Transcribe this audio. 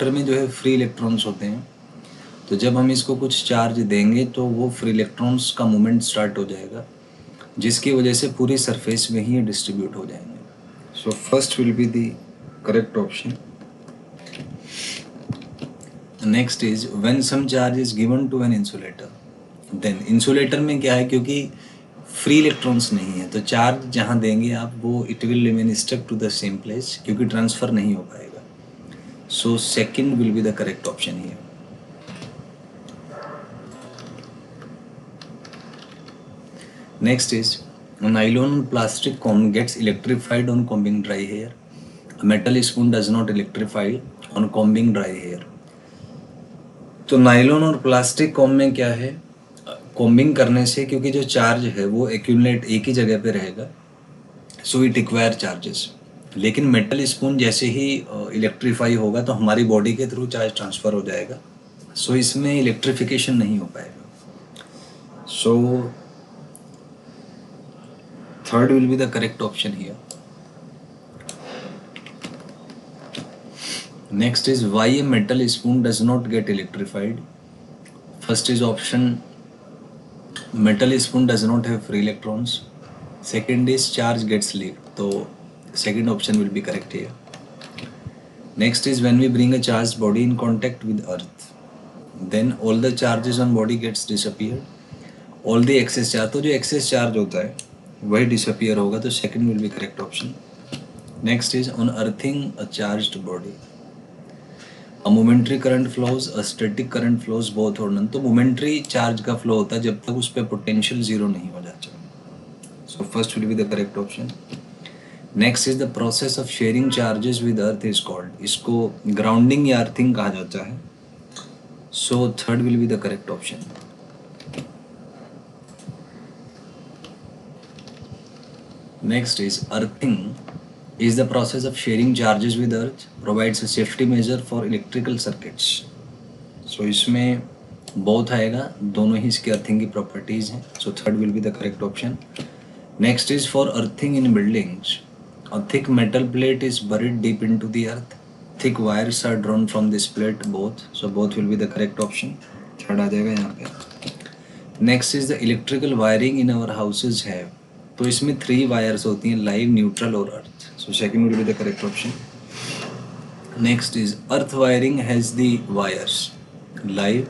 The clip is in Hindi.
में जो है फ्री इलेक्ट्रॉन्स होते हैं, तो जब हम इसको कुछ चार्ज देंगे तो वो फ्री इलेक्ट्रॉन्स का मूवमेंट स्टार्ट हो जाएगा, जिसकी वजह से पूरी सरफेस में ही डिस्ट्रीब्यूट हो जाएंगे. So first will be the correct option. Next is when some charge is given to an insulator, then insulator में क्या है, क्योंकि फ्री इलेक्ट्रॉन्स नहीं है तो चार्ज जहाँ देंगे आप वो it will remain stuck to the same place, क्योंकि ट्रांसफ़र नहीं हो पाएगा. So second will be the correct option here. Next is a nylon plastic comb gets electrified on combing dry hair. A metal spoon does not electrify on combing dry hair. तो नाइलॉन और प्लास्टिक कॉम्ब में क्या है, कॉम्बिंग करने से क्योंकि जो चार्ज है वो एक्यूमुलेट एक ही जगह पे रहेगा, सो इट रिक्वायर चार्जेस. लेकिन मेटल स्पून जैसे ही इलेक्ट्रीफाई होगा तो हमारी बॉडी के थ्रू चार्ज ट्रांसफ़र हो जाएगा, सो इसमें इलेक्ट्रिफिकेशन नहीं हो पाएगा. सो third will be the correct option here. Next is why a metal spoon does not get electrified. First is option metal spoon does not have free electrons. Second is charge gets leaked. So second option will be correct here. Next is when we bring a charged body in contact with earth, then all the charges on body gets disappeared. All the excess charge, तो जो excess charge होता है वही डिसअपियर होगा, तो second will B correct option. Next is on earthing a charged body a momentary current flows a static current flows both और नन. तो मोमेंट्री चार्ज का फ्लो होता है जब तक उस पर पोटेंशियल जीरो नहीं हो जाता. सो first will be the correct option. Next is the process of sharing charges with earth is called. इसको ग्राउंडिंग या अर्थिंग कहा जाता है. So third will be the correct option. Next is earthing is the process of sharing charges with earth, provides a safety measure for electrical circuits. So इसमें both आएगा, दोनों ही इसके earthing की properties हैं. So third will be the correct option. Next is for earthing in buildings. A thick metal plate is buried deep into the earth. Thick wires are drawn from this plate, both. So both will be the correct option. Third आ जाएगा यहाँ पे. Next is the electrical wiring in our houses have. तो इसमें 3 वायर्स होती हैं, लाइव, न्यूट्रल और earth. So second will be the correct option. Next is earth wiring has the wires live,